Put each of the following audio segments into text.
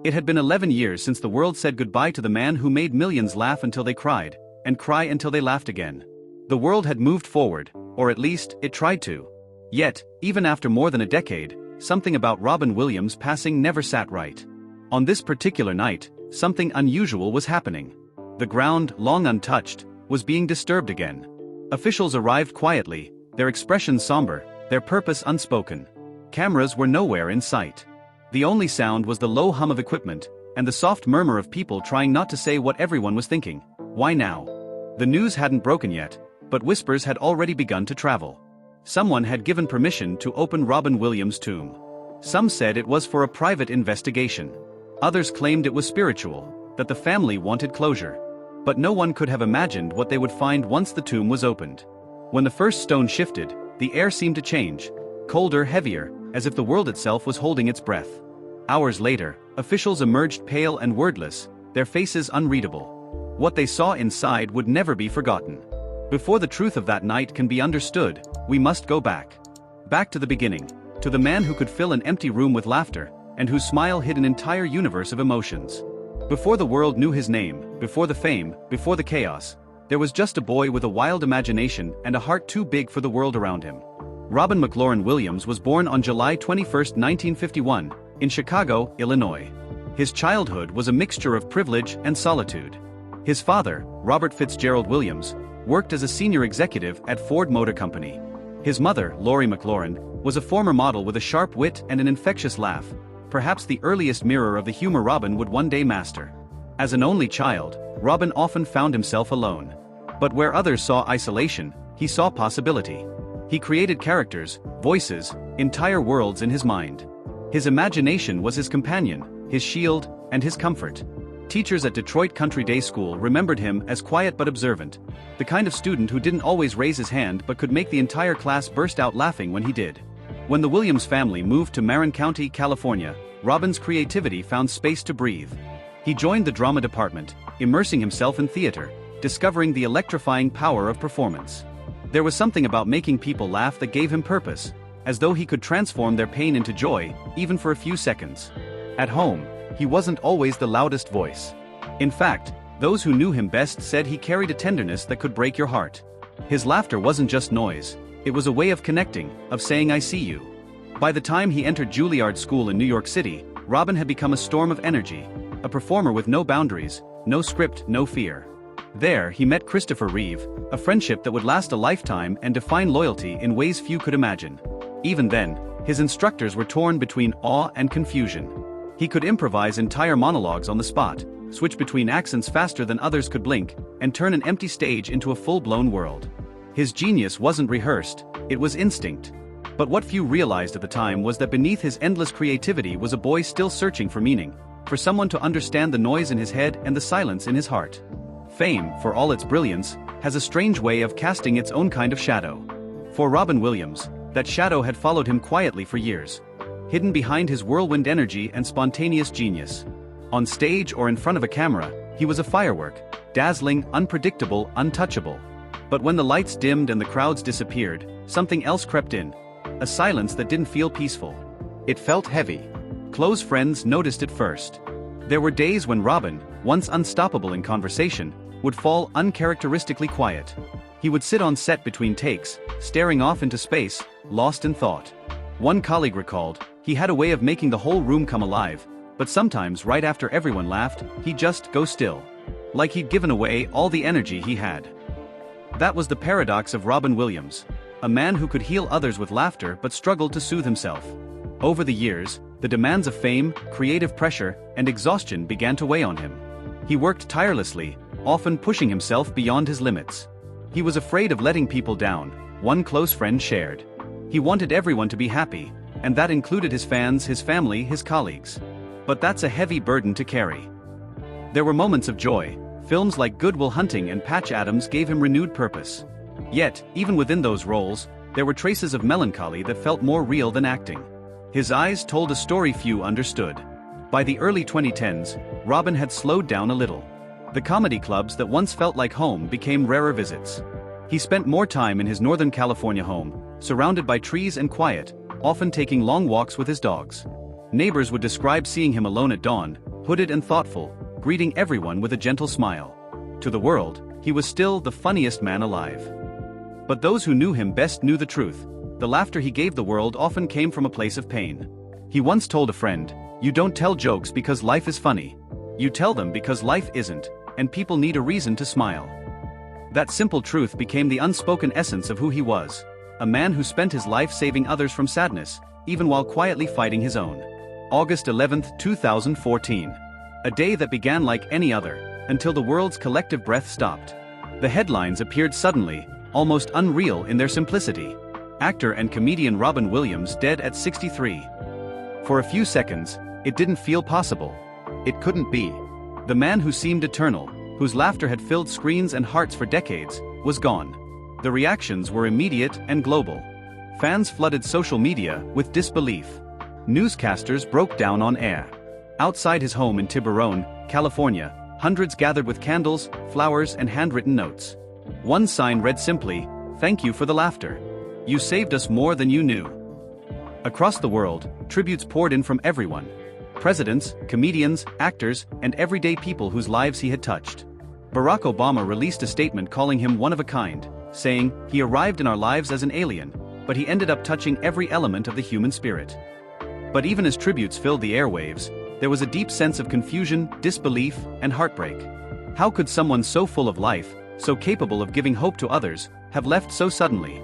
It had been 11 years since the world said goodbye to the man who made millions laugh until they cried, and cry until they laughed again. The world had moved forward, or at least, it tried to. Yet, even after more than a decade, something about Robin Williams' passing never sat right. On this particular night, something unusual was happening. The ground, long untouched, was being disturbed again. Officials arrived quietly, their expressions somber, their purpose unspoken. Cameras were nowhere in sight. The only sound was the low hum of equipment, and the soft murmur of people trying not to say what everyone was thinking. Why now? The news hadn't broken yet, but whispers had already begun to travel. Someone had given permission to open Robin Williams' tomb. Some said it was for a private investigation. Others claimed it was spiritual, that the family wanted closure. But no one could have imagined what they would find once the tomb was opened. When the first stone shifted, the air seemed to change, colder, heavier, as if the world itself was holding its breath. Hours later, officials emerged pale and wordless, their faces unreadable. What they saw inside would never be forgotten. Before the truth of that night can be understood, we must go back. Back to the beginning, to the man who could fill an empty room with laughter, and whose smile hid an entire universe of emotions. Before the world knew his name, before the fame, before the chaos, there was just a boy with a wild imagination and a heart too big for the world around him. Robin McLaurin Williams was born on July 21, 1951, in Chicago, Illinois. His childhood was a mixture of privilege and solitude. His father, Robert Fitzgerald Williams, worked as a senior executive at Ford Motor Company. His mother, Lori McLaurin, was a former model with a sharp wit and an infectious laugh, perhaps the earliest mirror of the humor Robin would one day master. As an only child, Robin often found himself alone. But where others saw isolation, he saw possibility. He created characters, voices, entire worlds in his mind. His imagination was his companion, his shield, and his comfort. Teachers at Detroit Country Day School remembered him as quiet but observant, the kind of student who didn't always raise his hand but could make the entire class burst out laughing when he did. When the Williams family moved to Marin County, California, Robin's creativity found space to breathe. He joined the drama department, immersing himself in theater, discovering the electrifying power of performance. There was something about making people laugh that gave him purpose, as though he could transform their pain into joy, even for a few seconds. At home, he wasn't always the loudest voice. In fact, those who knew him best said he carried a tenderness that could break your heart. His laughter wasn't just noise, it was a way of connecting, of saying I see you. By the time he entered Juilliard School in New York City, Robin had become a storm of energy, a performer with no boundaries, no script, no fear. There, he met Christopher Reeve, a friendship that would last a lifetime and define loyalty in ways few could imagine. Even then, his instructors were torn between awe and confusion. He could improvise entire monologues on the spot, switch between accents faster than others could blink, and turn an empty stage into a full-blown world. His genius wasn't rehearsed, it was instinct. But what few realized at the time was that beneath his endless creativity was a boy still searching for meaning, for someone to understand the noise in his head and the silence in his heart. Fame, for all its brilliance, has a strange way of casting its own kind of shadow. For Robin Williams, that shadow had followed him quietly for years, hidden behind his whirlwind energy and spontaneous genius. On stage or in front of a camera, he was a firework, dazzling, unpredictable, untouchable. But when the lights dimmed and the crowds disappeared, something else crept in. A silence that didn't feel peaceful. It felt heavy. Close friends noticed it first. There were days when Robin, once unstoppable in conversation, would fall uncharacteristically quiet. He would sit on set between takes, staring off into space, lost in thought. One colleague recalled, he had a way of making the whole room come alive, but sometimes right after everyone laughed, he'd just go still. Like he'd given away all the energy he had. That was the paradox of Robin Williams, a man who could heal others with laughter but struggled to soothe himself. Over the years, the demands of fame, creative pressure, and exhaustion began to weigh on him. He worked tirelessly, often pushing himself beyond his limits. He was afraid of letting people down, one close friend shared. He wanted everyone to be happy, and that included his fans, his family, his colleagues. But that's a heavy burden to carry. There were moments of joy. Films like Good Will Hunting and Patch Adams gave him renewed purpose. Yet, even within those roles, there were traces of melancholy that felt more real than acting. His eyes told a story few understood. By the early 2010s, Robin had slowed down a little. The comedy clubs that once felt like home became rarer visits. He spent more time in his Northern California home, surrounded by trees and quiet, often taking long walks with his dogs. Neighbors would describe seeing him alone at dawn, hooded and thoughtful, greeting everyone with a gentle smile. To the world, he was still the funniest man alive. But those who knew him best knew the truth. The laughter he gave the world often came from a place of pain. He once told a friend, "You don't tell jokes because life is funny. You tell them because life isn't, and people need a reason to smile." That simple truth became the unspoken essence of who he was. A man who spent his life saving others from sadness, even while quietly fighting his own. August 11, 2014. A day that began like any other, until the world's collective breath stopped. The headlines appeared suddenly, almost unreal in their simplicity. Actor and comedian Robin Williams dead at 63. For a few seconds, it didn't feel possible. It couldn't be. The man who seemed eternal, whose laughter had filled screens and hearts for decades, was gone. The reactions were immediate and global. Fans flooded social media with disbelief. Newscasters broke down on air. Outside his home in Tiburon, California, hundreds gathered with candles, flowers, and handwritten notes. One sign read simply, "Thank you for the laughter. You saved us more than you knew." Across the world, tributes poured in from everyone. Presidents, comedians, actors, and everyday people whose lives he had touched. Barack Obama released a statement calling him one of a kind, saying, "He arrived in our lives as an alien, but he ended up touching every element of the human spirit." But even as tributes filled the airwaves, there was a deep sense of confusion, disbelief, and heartbreak. How could someone so full of life, so capable of giving hope to others, have left so suddenly?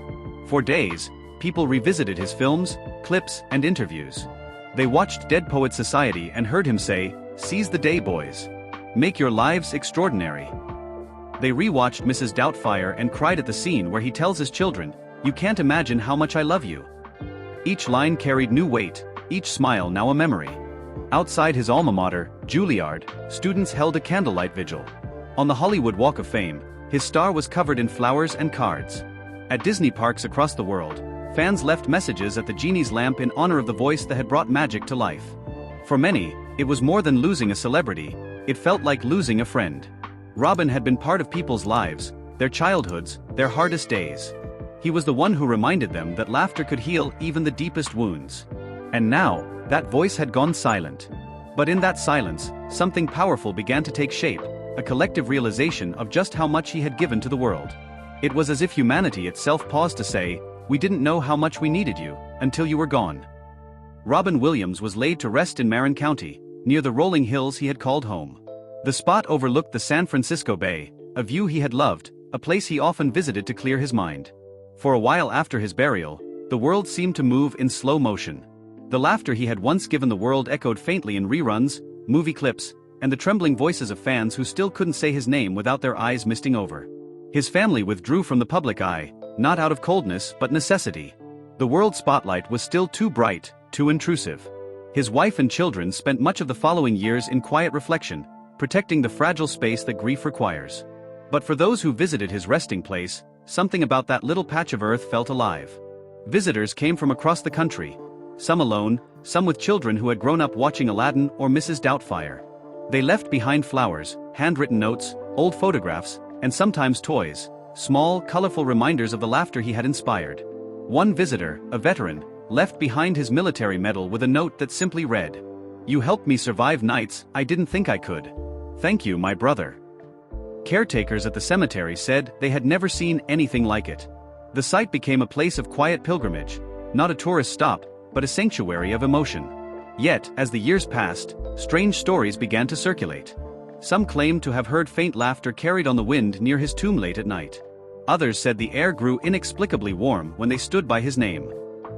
For days, people revisited his films, clips, and interviews. They watched Dead Poets Society and heard him say, "Seize the day, boys. Make your lives extraordinary." They rewatched Mrs. Doubtfire and cried at the scene where he tells his children, "You can't imagine how much I love you." Each line carried new weight, each smile now a memory. Outside his alma mater, Juilliard, students held a candlelight vigil. On the Hollywood Walk of Fame, his star was covered in flowers and cards. At Disney parks across the world, fans left messages at the genie's lamp in honor of the voice that had brought magic to life. For many, it was more than losing a celebrity, it felt like losing a friend. Robin had been part of people's lives, their childhoods, their hardest days. He was the one who reminded them that laughter could heal even the deepest wounds. And now, that voice had gone silent. But in that silence, something powerful began to take shape, a collective realization of just how much he had given to the world. It was as if humanity itself paused to say, "We didn't know how much we needed you, until you were gone." Robin Williams was laid to rest in Marin County, near the rolling hills he had called home. The spot overlooked the San Francisco Bay, a view he had loved, a place he often visited to clear his mind. For a while after his burial, the world seemed to move in slow motion. The laughter he had once given the world echoed faintly in reruns, movie clips, and the trembling voices of fans who still couldn't say his name without their eyes misting over. His family withdrew from the public eye, not out of coldness but necessity. The world spotlight was still too bright, too intrusive. His wife and children spent much of the following years in quiet reflection, protecting the fragile space that grief requires. But for those who visited his resting place, something about that little patch of earth felt alive. Visitors came from across the country, some alone, some with children who had grown up watching Aladdin or Mrs. Doubtfire. They left behind flowers, handwritten notes, old photographs, and sometimes toys, small, colorful reminders of the laughter he had inspired. One visitor, a veteran, left behind his military medal with a note that simply read, "You helped me survive nights I didn't think I could. Thank you, my brother." Caretakers at the cemetery said they had never seen anything like it. The site became a place of quiet pilgrimage, not a tourist stop, but a sanctuary of emotion. Yet, as the years passed, strange stories began to circulate. Some claimed to have heard faint laughter carried on the wind near his tomb late at night. Others said the air grew inexplicably warm when they stood by his name.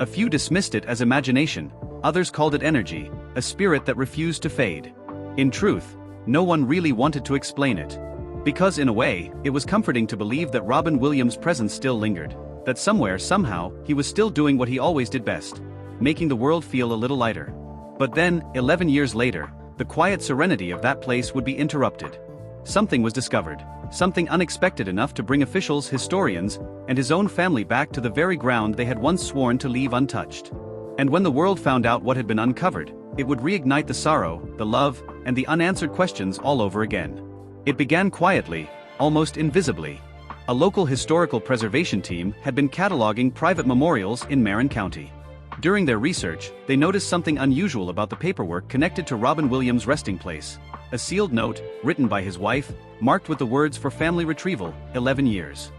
A few dismissed it as imagination, others called it energy, a spirit that refused to fade. In truth, no one really wanted to explain it. Because in a way, it was comforting to believe that Robin Williams' presence still lingered, that somewhere, somehow, he was still doing what he always did best, making the world feel a little lighter. But then, 11 years later, the quiet serenity of that place would be interrupted. Something was discovered, something unexpected enough to bring officials, historians, and his own family back to the very ground they had once sworn to leave untouched. And when the world found out what had been uncovered, it would reignite the sorrow, the love, and the unanswered questions all over again. It began quietly, almost invisibly. A local historical preservation team had been cataloging private memorials in Marin County. During their research, they noticed something unusual about the paperwork connected to Robin Williams' resting place. A sealed note, written by his wife, marked with the words "for family retrieval, 11 years.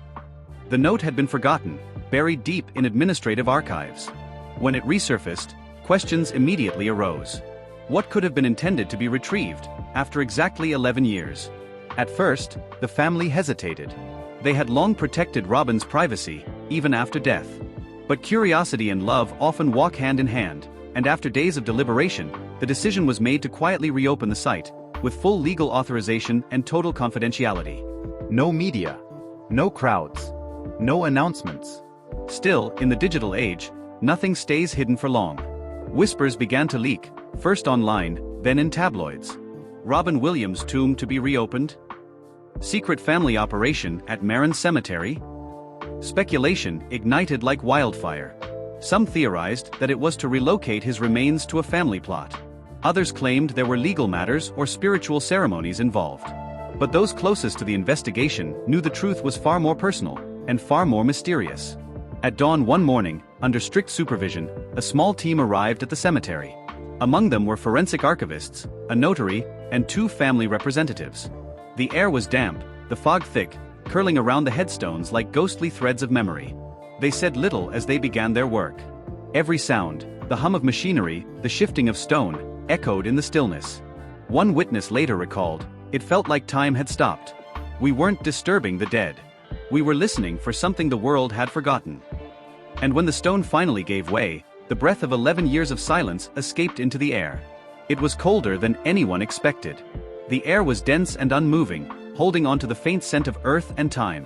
The note had been forgotten, buried deep in administrative archives. When it resurfaced, questions immediately arose. What could have been intended to be retrieved, after exactly 11 years? At first, the family hesitated. They had long protected Robin's privacy, even after death. But curiosity and love often walk hand in hand, and after days of deliberation, the decision was made to quietly reopen the site, with full legal authorization and total confidentiality. No media. No crowds. No announcements. Still, in the digital age, nothing stays hidden for long. Whispers began to leak, first online, then in tabloids. Robin Williams' tomb to be reopened? Secret family operation at Marin Cemetery? Speculation ignited like wildfire. Some theorized that it was to relocate his remains to a family plot. Others claimed there were legal matters or spiritual ceremonies involved. But those closest to the investigation knew the truth was far more personal, and far more mysterious. At dawn one morning, under strict supervision, a small team arrived at the cemetery. Among them were forensic archivists, a notary, and 2 family representatives. The air was damp, the fog thick, curling around the headstones like ghostly threads of memory. They said little as they began their work. Every sound, the hum of machinery, the shifting of stone, echoed in the stillness. One witness later recalled, "It felt like time had stopped. We weren't disturbing the dead. We were listening for something the world had forgotten." And when the stone finally gave way, the breath of 11 years of silence escaped into the air. It was colder than anyone expected. The air was dense and unmoving, holding on to the faint scent of earth and time.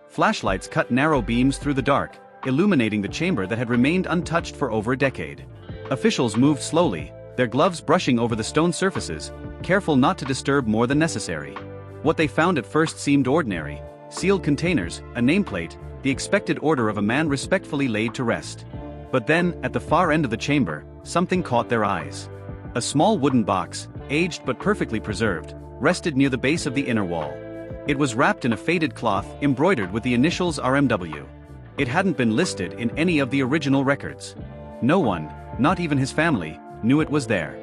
Flashlights cut narrow beams through the dark, illuminating the chamber that had remained untouched for over a decade. Officials moved slowly, their gloves brushing over the stone surfaces, careful not to disturb more than necessary. What they found at first seemed ordinary: sealed containers, a nameplate, the expected order of a man respectfully laid to rest. But then, at the far end of the chamber, something caught their eyes. A small wooden box, aged but perfectly preserved, rested near the base of the inner wall. It was wrapped in a faded cloth embroidered with the initials RMW. It hadn't been listed in any of the original records. No one, not even his family, knew it was there.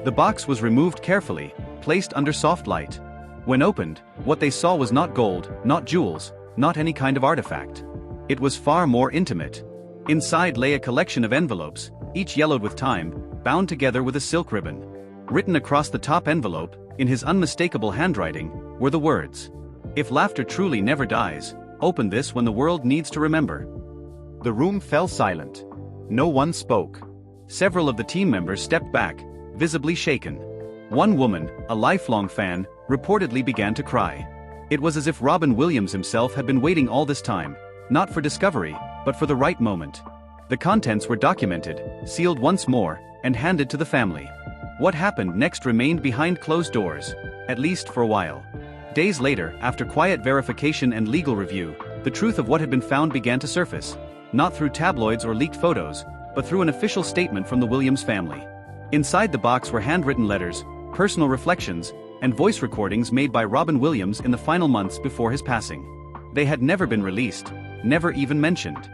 The box was removed carefully, placed under soft light. When opened, what they saw was not gold, not jewels, not any kind of artifact. It was far more intimate. Inside lay a collection of envelopes, each yellowed with time, bound together with a silk ribbon. Written across the top envelope, in his unmistakable handwriting, were the words, "If laughter truly never dies, open this when the world needs to remember." The room fell silent. No one spoke. Several of the team members stepped back, visibly shaken. One woman, a lifelong fan, reportedly began to cry. It was as if Robin Williams himself had been waiting all this time, not for discovery, but for the right moment. The contents were documented, sealed once more, and handed to the family. What happened next remained behind closed doors, at least for a while. Days later, after quiet verification and legal review, the truth of what had been found began to surface, not through tabloids or leaked photos, but through an official statement from the Williams family. Inside the box were handwritten letters, personal reflections, and voice recordings made by Robin Williams in the final months before his passing. They had never been released, never even mentioned.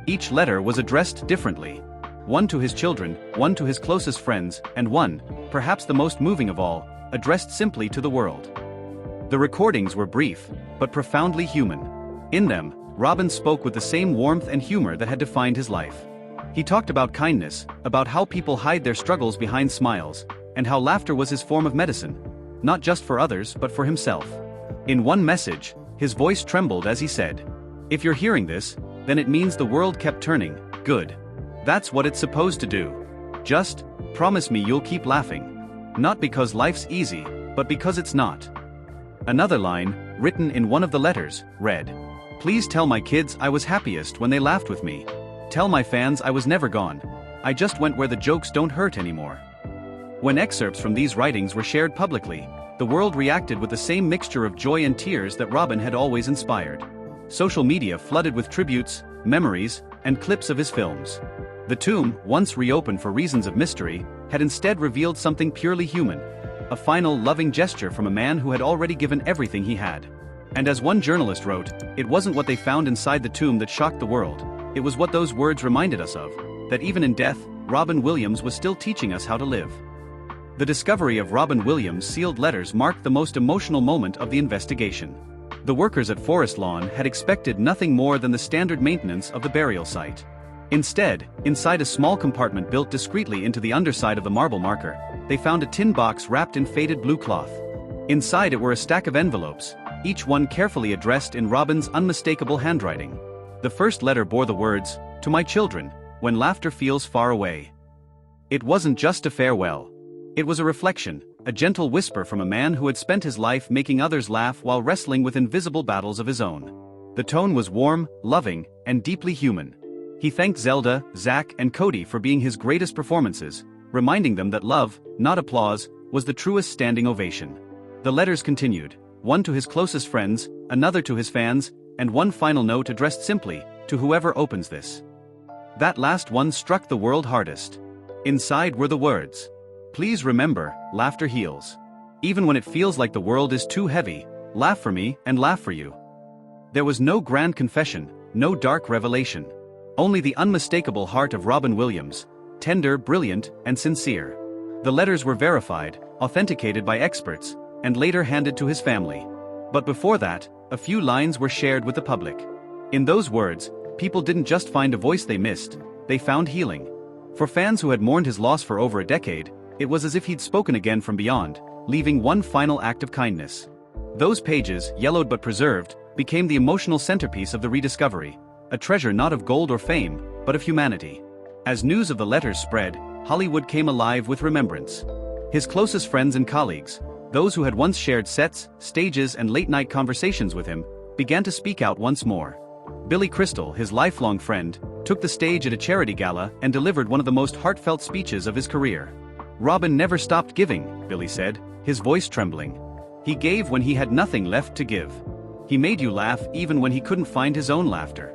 Each letter was addressed differently. One to his children, one to his closest friends, and one, perhaps the most moving of all, addressed simply to the world. The recordings were brief, but profoundly human. In them, Robin spoke with the same warmth and humor that had defined his life. He talked about kindness, about how people hide their struggles behind smiles, and how laughter was his form of medicine, not just for others but for himself. In one message, his voice trembled as he said, "If you're hearing this, then it means the world kept turning, good. That's what it's supposed to do. Just promise me you'll keep laughing. Not because life's easy, but because it's not." Another line, written in one of the letters, read, "Please tell my kids I was happiest when they laughed with me. Tell my fans I was never gone. I just went where the jokes don't hurt anymore." When excerpts from these writings were shared publicly, the world reacted with the same mixture of joy and tears that Robin had always inspired. Social media flooded with tributes, memories, and clips of his films. The tomb, once reopened for reasons of mystery, had instead revealed something purely human, a final loving gesture from a man who had already given everything he had. And as one journalist wrote, it wasn't what they found inside the tomb that shocked the world, it was what those words reminded us of, that even in death, Robin Williams was still teaching us how to live. The discovery of Robin Williams' sealed letters marked the most emotional moment of the investigation. The workers at Forest Lawn had expected nothing more than the standard maintenance of the burial site. Instead, inside a small compartment built discreetly into the underside of the marble marker, they found a tin box wrapped in faded blue cloth. Inside it were a stack of envelopes, each one carefully addressed in Robin's unmistakable handwriting. The first letter bore the words, "To my children, when laughter feels far away." It wasn't just a farewell. It was a reflection, a gentle whisper from a man who had spent his life making others laugh while wrestling with invisible battles of his own. The tone was warm, loving, and deeply human. He thanked Zelda, Zach, and Cody for being his greatest performances, reminding them that love, not applause, was the truest standing ovation. The letters continued, one to his closest friends, another to his fans, and one final note addressed simply, to whoever opens this. That last one struck the world hardest. Inside were the words, "Please remember, laughter heals. Even when it feels like the world is too heavy, laugh for me and laugh for you." There was no grand confession, no dark revelation. Only the unmistakable heart of Robin Williams, tender, brilliant, and sincere. The letters were verified, authenticated by experts, and later handed to his family. But before that, a few lines were shared with the public. In those words, people didn't just find a voice they missed, they found healing. For fans who had mourned his loss for over a decade, it was as if he'd spoken again from beyond, leaving one final act of kindness. Those pages, yellowed but preserved, became the emotional centerpiece of the rediscovery, a treasure not of gold or fame, but of humanity. As news of the letters spread, Hollywood came alive with remembrance. His closest friends and colleagues, those who had once shared sets, stages, and late-night conversations with him, began to speak out once more. Billy Crystal, his lifelong friend, took the stage at a charity gala and delivered one of the most heartfelt speeches of his career. "Robin never stopped giving," Billy said, his voice trembling. "He gave when he had nothing left to give. He made you laugh even when he couldn't find his own laughter."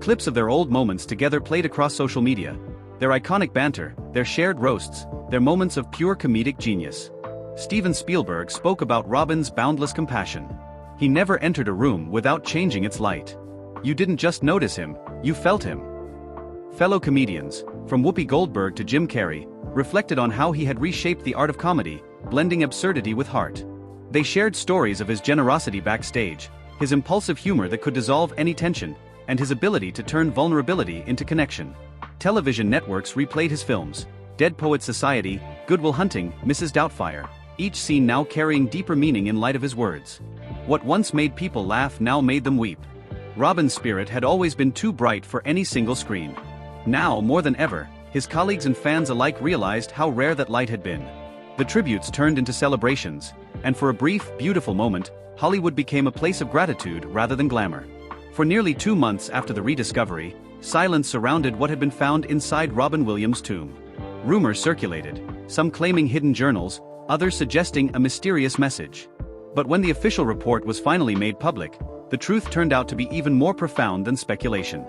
Clips of their old moments together played across social media. Their iconic banter, their shared roasts, their moments of pure comedic genius. Steven Spielberg spoke about Robin's boundless compassion. "He never entered a room without changing its light. You didn't just notice him, you felt him." Fellow comedians, from Whoopi Goldberg to Jim Carrey, reflected on how he had reshaped the art of comedy, blending absurdity with heart. They shared stories of his generosity backstage, his impulsive humor that could dissolve any tension, and his ability to turn vulnerability into connection. Television networks replayed his films, Dead Poets Society, Good Will Hunting, Mrs. Doubtfire, each scene now carrying deeper meaning in light of his words. What once made people laugh now made them weep. Robin's spirit had always been too bright for any single screen. Now, more than ever, his colleagues and fans alike realized how rare that light had been. The tributes turned into celebrations, and for a brief, beautiful moment, Hollywood became a place of gratitude rather than glamour. For nearly 2 months after the rediscovery, silence surrounded what had been found inside Robin Williams' tomb. Rumors circulated, some claiming hidden journals, others suggesting a mysterious message. But when the official report was finally made public, the truth turned out to be even more profound than speculation.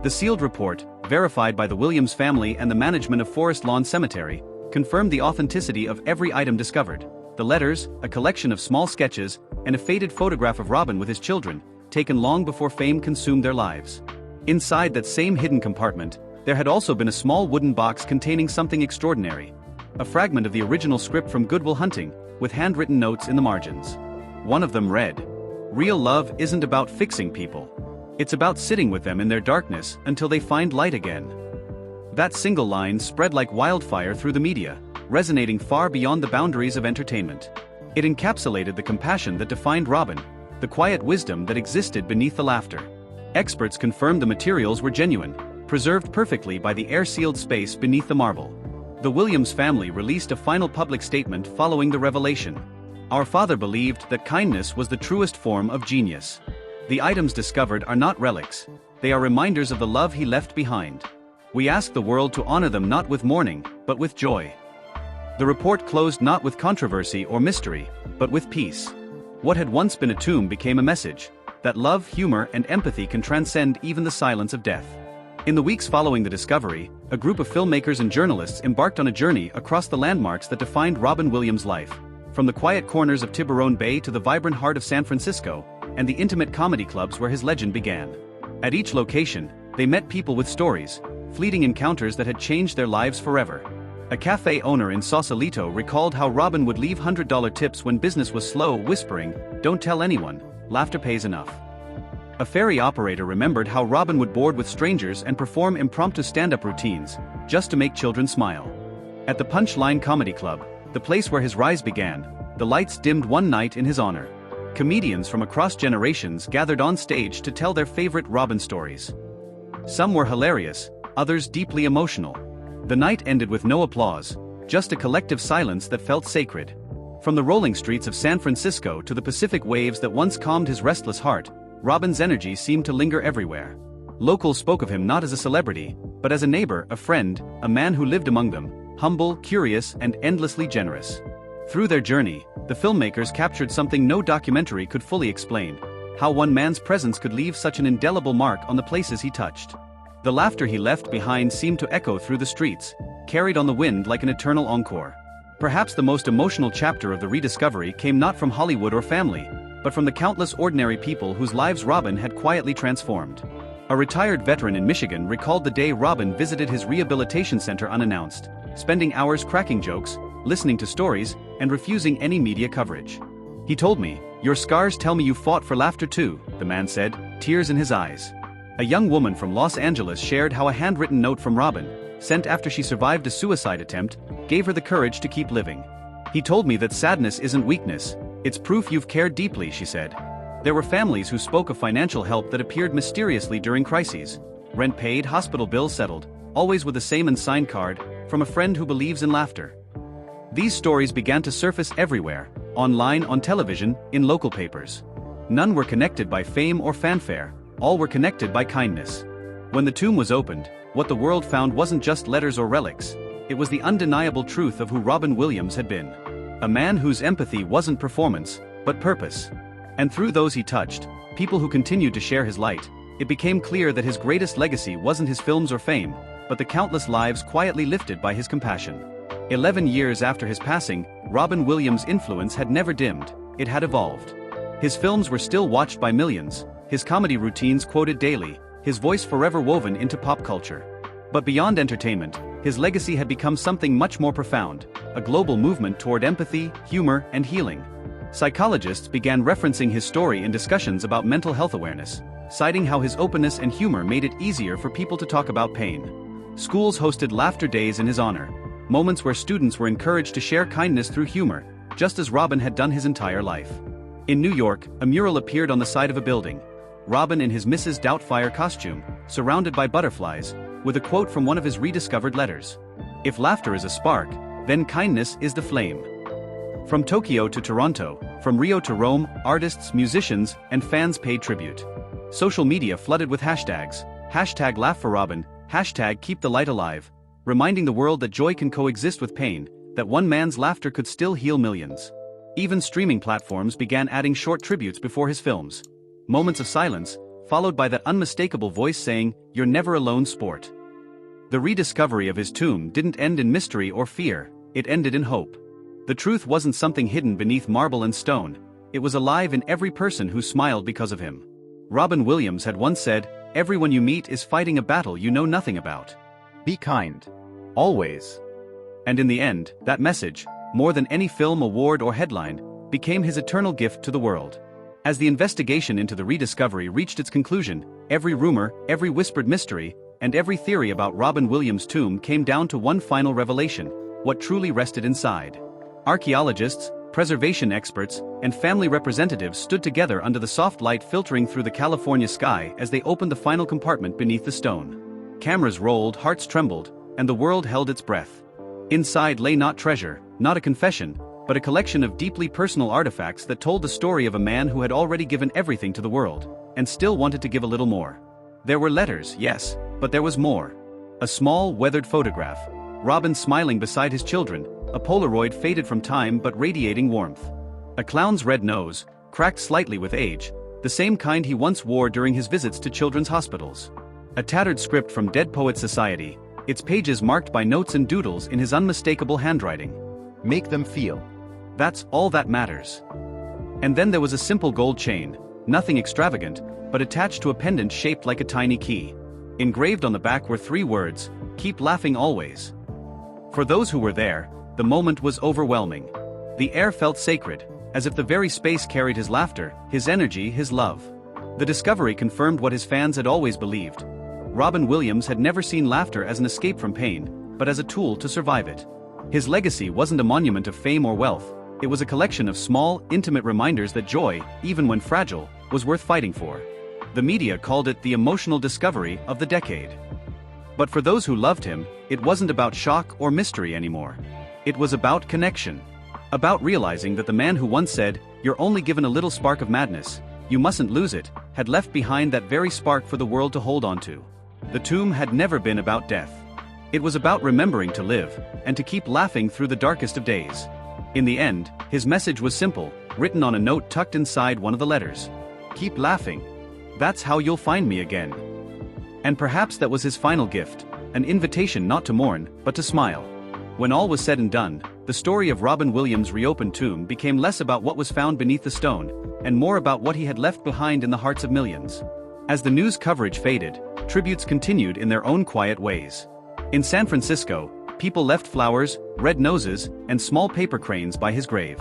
The sealed report, verified by the Williams family and the management of Forest Lawn Cemetery, confirmed the authenticity of every item discovered. The letters, a collection of small sketches, and a faded photograph of Robin with his children, taken long before fame consumed their lives. Inside that same hidden compartment, there had also been a small wooden box containing something extraordinary. A fragment of the original script from Good Will Hunting, with handwritten notes in the margins. One of them read, "Real love isn't about fixing people. It's about sitting with them in their darkness until they find light again." That single line spread like wildfire through the media, resonating far beyond the boundaries of entertainment. It encapsulated the compassion that defined Robin, the quiet wisdom that existed beneath the laughter. Experts confirmed the materials were genuine, preserved perfectly by the air-sealed space beneath the marble. The Williams family released a final public statement following the revelation. "Our father believed that kindness was the truest form of genius. The items discovered are not relics, they are reminders of the love he left behind. We ask the world to honor them not with mourning, but with joy." The report closed not with controversy or mystery, but with peace. What had once been a tomb became a message, that love, humor, and empathy can transcend even the silence of death. In the weeks following the discovery, a group of filmmakers and journalists embarked on a journey across the landmarks that defined Robin Williams' life, from the quiet corners of Tiburon Bay to the vibrant heart of San Francisco, and the intimate comedy clubs where his legend began. At each location, they met people with stories, fleeting encounters that had changed their lives forever. A cafe owner in Sausalito recalled how Robin would leave $100 tips when business was slow, whispering, "Don't tell anyone, laughter pays enough." A ferry operator remembered how Robin would board with strangers and perform impromptu stand-up routines, just to make children smile. At the Punchline Comedy Club, the place where his rise began, the lights dimmed one night in his honor. Comedians from across generations gathered on stage to tell their favorite Robin stories. Some were hilarious, others deeply emotional. The night ended with no applause, just a collective silence that felt sacred. From the rolling streets of San Francisco to the Pacific waves that once calmed his restless heart, Robin's energy seemed to linger everywhere. Locals spoke of him not as a celebrity, but as a neighbor, a friend, a man who lived among them, humble, curious, and endlessly generous. Through their journey, the filmmakers captured something no documentary could fully explain: how one man's presence could leave such an indelible mark on the places he touched. The laughter he left behind seemed to echo through the streets, carried on the wind like an eternal encore. Perhaps the most emotional chapter of the rediscovery came not from Hollywood or family, but from the countless ordinary people whose lives Robin had quietly transformed. A retired veteran in Michigan recalled the day Robin visited his rehabilitation center unannounced, spending hours cracking jokes, listening to stories, and refusing any media coverage. He told me, "Your scars tell me you fought for laughter too," the man said, tears in his eyes. A young woman from Los Angeles shared how a handwritten note from Robin, sent after she survived a suicide attempt, gave her the courage to keep living. "He told me that sadness isn't weakness, it's proof you've cared deeply," she said. There were families who spoke of financial help that appeared mysteriously during crises. Rent paid, hospital bills settled, always with the same unsigned card, from a friend who believes in laughter. These stories began to surface everywhere, online, on television, in local papers. None were connected by fame or fanfare, all were connected by kindness. When the tomb was opened, what the world found wasn't just letters or relics, it was the undeniable truth of who Robin Williams had been. A man whose empathy wasn't performance, but purpose. And through those he touched, people who continued to share his light, it became clear that his greatest legacy wasn't his films or fame, but the countless lives quietly lifted by his compassion. 11 years after his passing, Robin Williams' influence had never dimmed, it had evolved. His films were still watched by millions, his comedy routines quoted daily, his voice forever woven into pop culture. But beyond entertainment, his legacy had become something much more profound, a global movement toward empathy, humor, and healing. Psychologists began referencing his story in discussions about mental health awareness, citing how his openness and humor made it easier for people to talk about pain. Schools hosted laughter days in his honor, moments where students were encouraged to share kindness through humor, just as Robin had done his entire life. In New York, a mural appeared on the side of a building. Robin in his Mrs. Doubtfire costume, surrounded by butterflies, with a quote from one of his rediscovered letters. "If laughter is a spark, then kindness is the flame." From Tokyo to Toronto, from Rio to Rome, artists, musicians, and fans paid tribute. Social media flooded with hashtags, hashtag laugh for Robin, hashtag keep the light alive, reminding the world that joy can coexist with pain, that one man's laughter could still heal millions. Even streaming platforms began adding short tributes before his films. Moments of silence, followed by that unmistakable voice saying, "You're never alone, sport." The rediscovery of his tomb didn't end in mystery or fear, it ended in hope. The truth wasn't something hidden beneath marble and stone, it was alive in every person who smiled because of him. Robin Williams had once said, "Everyone you meet is fighting a battle you know nothing about. Be kind. Always." And in the end, that message, more than any film award or headline, became his eternal gift to the world. As the investigation into the rediscovery reached its conclusion, every rumor, every whispered mystery, and every theory about Robin Williams' tomb came down to one final revelation: what truly rested inside. Archaeologists, preservation experts, and family representatives stood together under the soft light filtering through the California sky as they opened the final compartment beneath the stone. Cameras rolled, hearts trembled, and the world held its breath. Inside lay not treasure, not a confession, but a collection of deeply personal artifacts that told the story of a man who had already given everything to the world, and still wanted to give a little more. There were letters, yes, but there was more. A small, weathered photograph, Robin smiling beside his children, a Polaroid faded from time but radiating warmth. A clown's red nose, cracked slightly with age, the same kind he once wore during his visits to children's hospitals. A tattered script from Dead Poets Society, its pages marked by notes and doodles in his unmistakable handwriting. Make them feel. That's all that matters. And then there was a simple gold chain, nothing extravagant, but attached to a pendant shaped like a tiny key. Engraved on the back were 3 words: "Keep laughing always." For those who were there, the moment was overwhelming. The air felt sacred, as if the very space carried his laughter, his energy, his love. The discovery confirmed what his fans had always believed. Robin Williams had never seen laughter as an escape from pain, but as a tool to survive it. His legacy wasn't a monument of fame or wealth, it was a collection of small, intimate reminders that joy, even when fragile, was worth fighting for. The media called it the emotional discovery of the decade. But for those who loved him, it wasn't about shock or mystery anymore. It was about connection. About realizing that the man who once said, "You're only given a little spark of madness, you mustn't lose it," had left behind that very spark for the world to hold on to. The tomb had never been about death. It was about remembering to live, and to keep laughing through the darkest of days. In the end, his message was simple, written on a note tucked inside one of the letters. "Keep laughing. That's how you'll find me again." And perhaps that was his final gift, an invitation not to mourn, but to smile. When all was said and done, the story of Robin Williams' reopened tomb became less about what was found beneath the stone, and more about what he had left behind in the hearts of millions. As the news coverage faded, tributes continued in their own quiet ways. In San Francisco, people left flowers, red noses, and small paper cranes by his grave.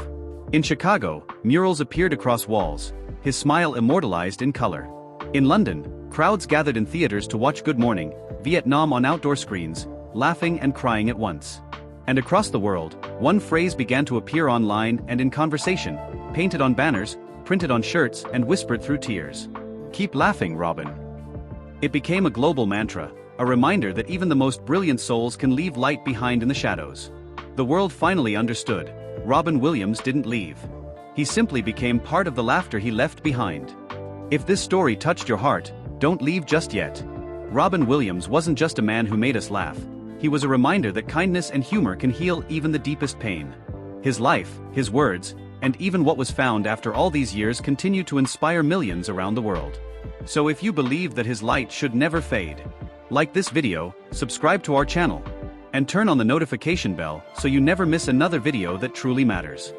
In Chicago, murals appeared across walls, his smile immortalized in color. In London, crowds gathered in theaters to watch Good Morning, Vietnam on outdoor screens, laughing and crying at once. And across the world, one phrase began to appear online and in conversation, painted on banners, printed on shirts, and whispered through tears. "Keep laughing, Robin." It became a global mantra, a reminder that even the most brilliant souls can leave light behind in the shadows. The world finally understood. Robin Williams didn't leave. He simply became part of the laughter he left behind. If this story touched your heart, don't leave just yet. Robin Williams wasn't just a man who made us laugh. He was a reminder that kindness and humor can heal even the deepest pain. His life, his words, and even what was found after all these years continue to inspire millions around the world. So if you believe that his light should never fade, like this video, subscribe to our channel, and turn on the notification bell so you never miss another video that truly matters.